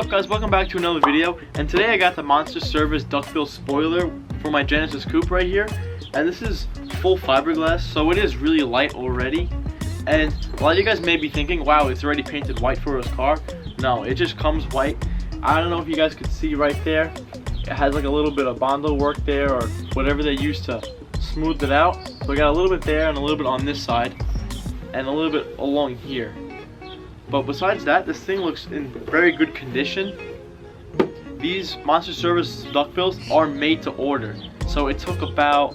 up guys, welcome back to another video. And today I got the Monster Service Duckbill spoiler for my Genesis coupe right here. And this is full fiberglass, so it is really light already. And a lot of you guys may be thinking, wow, it's already painted white for his car. No, it just comes white. I don't know if you guys could see right there. It has like a little bit of Bondo work there, or whatever they use to smooth it out. So I got a little bit there and a little bit on this side and a little bit along here. But besides that, this thing looks in very good condition. These Monster Service duckbills are made to order. So it took about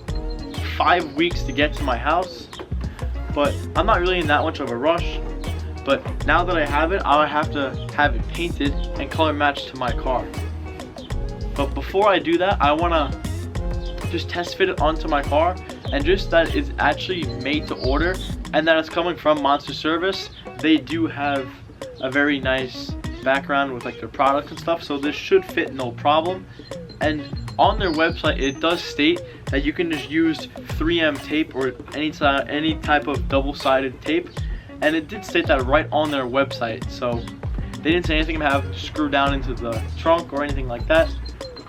5 weeks to get to my house. But I'm not really in that much of a rush. But now that I have it, I'll have to have it painted and color matched to my car. But before I do that, I want to just test fit it onto my car. And just that it's actually made to order and that it's coming from Monster Service. They do have a very nice background with like their products and stuff, so this should fit no problem. And on their website it does state that you can just use 3M tape or any type of double-sided tape, and it did state that right on their website. So they didn't say anything about having to screw down into the trunk or anything like that,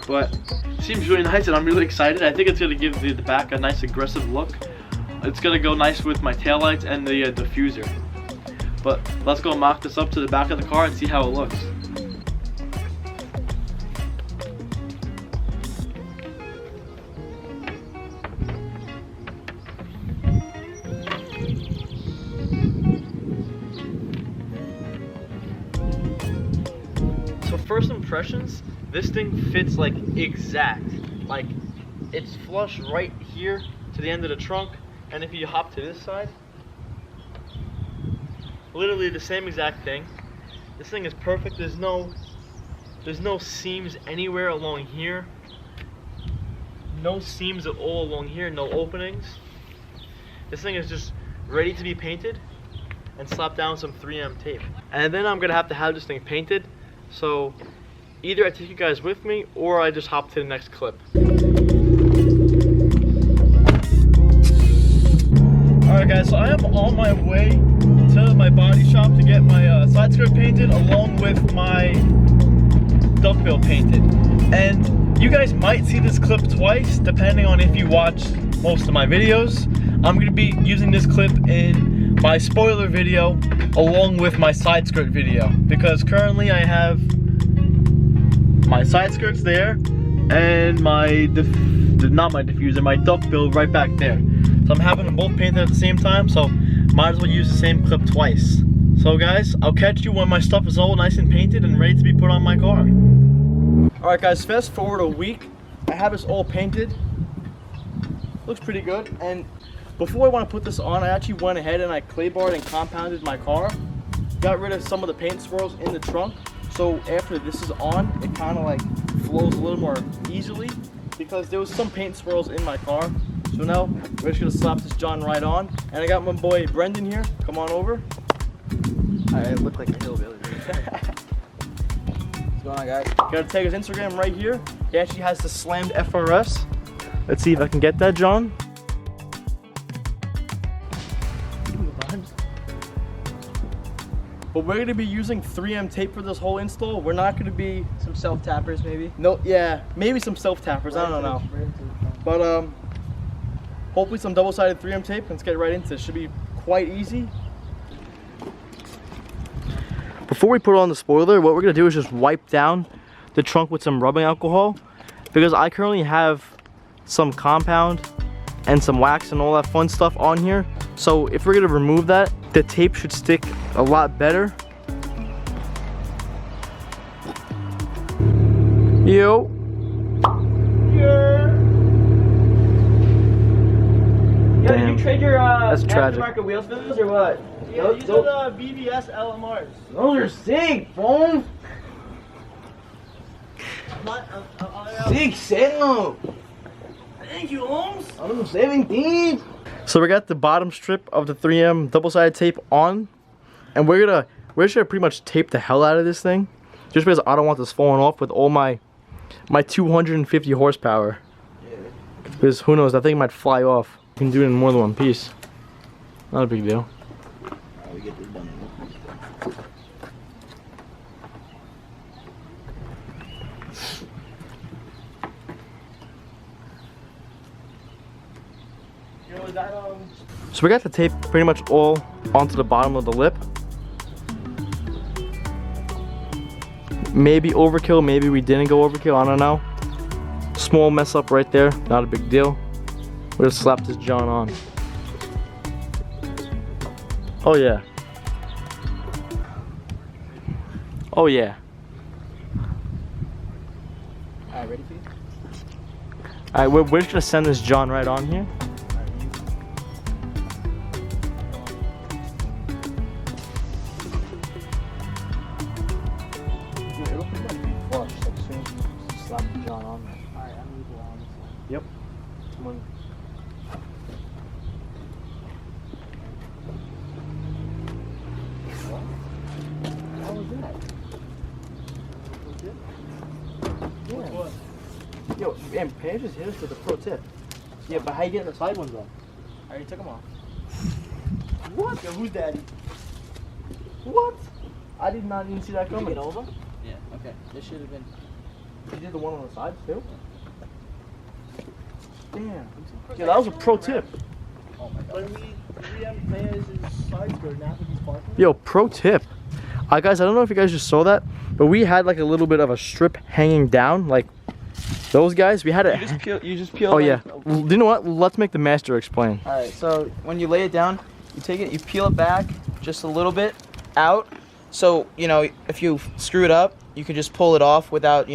but it seems really nice and I'm really excited. I think it's going to give the back a nice aggressive look. It's going to go nice with my taillights and the diffuser. But let's go mock this up to the back of the car and see how it looks. So first impressions, this thing fits like exact. Like it's flush right here to the end of the trunk, and if you hop to this side, literally the same exact thing. This thing is perfect. There's no seams anywhere along here. No seams at all along here, no openings. This thing is just ready to be painted and slap down some 3M tape. And then I'm gonna have to have this thing painted. So either I take you guys with me or I just hop to the next clip. Alright guys, so I am on my way to my body shop to get my side skirt painted along with my duckbill painted. And you guys might see this clip twice depending on if you watch most of my videos. I'm going to be using this clip in my spoiler video along with my side skirt video, because currently I have my side skirts there and my not my diffuser, my duckbill right back there. So I'm having them both painted at the same time, so might as well use the same clip twice. So guys, I'll catch you when my stuff is all nice and painted and ready to be put on my car. Alright guys, fast forward a week. I have this all painted. Looks pretty good. And before I want to put this on, I actually went ahead and I clay barred and compounded my car. Got rid of some of the paint swirls in the trunk. So after this is on, it kind of like flows a little more easily, because there was some paint swirls in my car. So now we're just gonna slap this John right on. And I got my boy Brendan here. Come on over. I look like a hillbilly. What's going on, guys? Gotta take his Instagram right here. He actually has the slammed FRS. Let's see if I can get that, John. But we're gonna be using 3M tape for this whole install. We're not gonna be Some self-tappers, maybe? no, yeah, maybe some self-tappers. I don't know. But hopefully some double-sided 3M tape. Let's get right into it. Should be quite easy. Before we put on the spoiler, what we're gonna do is just wipe down the trunk with some rubbing alcohol, because I currently have some compound and some wax and all that fun stuff on here. So if we're gonna remove that, the tape should stick a lot better. Yo. Yeah, did you trade your That's tragic. aftermarket wheels for those or what? Yeah, these are the BBS LMRs. Those are sick, phone. Sick, seno. Thank you, Holmes. I'm 17. So we got the bottom strip of the 3M double-sided tape on, and we're just gonna pretty much tape the hell out of this thing, just because I don't want this falling off with all my 250 horsepower. Yeah. Because who knows, that thing might fly off. You can do it in more than one piece. Not a big deal. We get this done. So we got the tape pretty much all onto the bottom of the lip. Maybe overkill, maybe we didn't go overkill, I don't know. Small mess up right there, not a big deal. We'll just slap this John on. Oh yeah. Oh yeah. Alright, ready for you? Alright, we're just gonna send this John right on here. It'll pretty much be flush as soon as you slap the John on there. Alright, I'm gonna go on this one. Yep. Come on. How was that? Yeah. Yo, man, Pam just hit us with a pro tip. Yeah, but how you getting the side ones though? I already took them off. What? Yo, who's daddy? What? I did not even see that Can you coming. get over? Yeah, okay. This should have been. You did the one on the sides too? Damn. Yeah, that was a pro tip. Oh my god. When we have players in sides go now with these parking. Yo, pro tip. Guys, I don't know if you guys just saw that, but we had like a little bit of a strip hanging down, like those guys. We had it. You just peel. Oh yeah. Do you know what? Let's make the master explain. Alright, so when you lay it down, you take it, you peel it back just a little bit out. So, you know, if you screw it up, you can just pull it off without,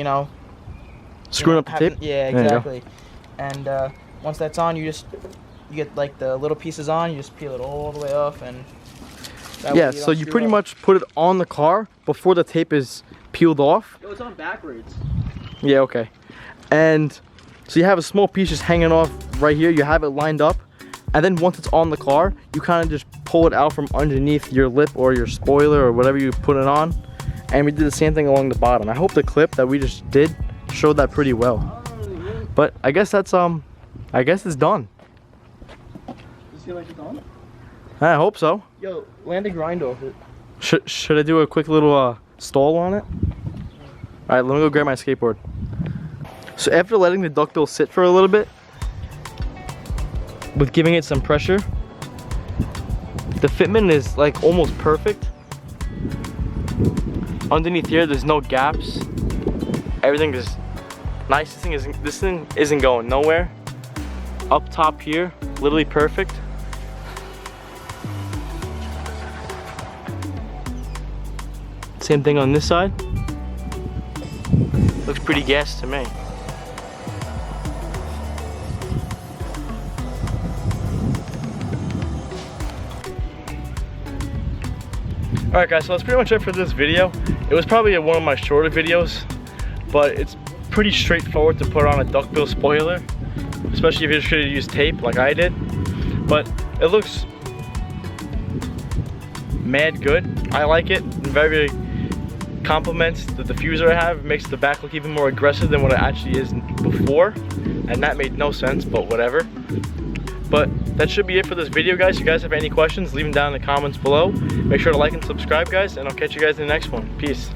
Screwing up the tape? Yeah, There you go. exactly. And once that's on, you get like the little pieces on, you just peel it all the way off, and that way Yeah, you so don't you screw pretty up. much put it on the car before the tape is peeled off. Yo, it's on backwards. Yeah, okay. And so you have a small piece just hanging off right here. You have it lined up. And then once it's on the car, you kind of just pull it out from underneath your lip or your spoiler or whatever you put it on. And we did the same thing along the bottom. I hope the clip that we just did showed that pretty well. But I guess that's, I guess it's done. You feel like it's on? I hope so. Yo, land a grind off it. Should I do a quick little stall on it? Alright, let me go grab my skateboard. So after letting the duckbill sit for a little bit, with giving it some pressure, the fitment is like almost perfect. Underneath here, there's no gaps. Everything is nice. This thing isn't going nowhere. Up top here, literally perfect. Same thing on this side. Looks pretty gas to me. Alright guys, so that's pretty much it for this video. It was probably one of my shorter videos, but it's pretty straightforward to put on a duckbill spoiler, especially if you're just going to use tape like I did. But it looks mad good. I like it. Very complements the diffuser I have. It makes the back look even more aggressive than what it actually is before, and that made no sense, but whatever. But that should be it for this video, guys. If you guys have any questions, leave them down in the comments below. Make sure to like and subscribe, guys, and I'll catch you guys in the next one. Peace.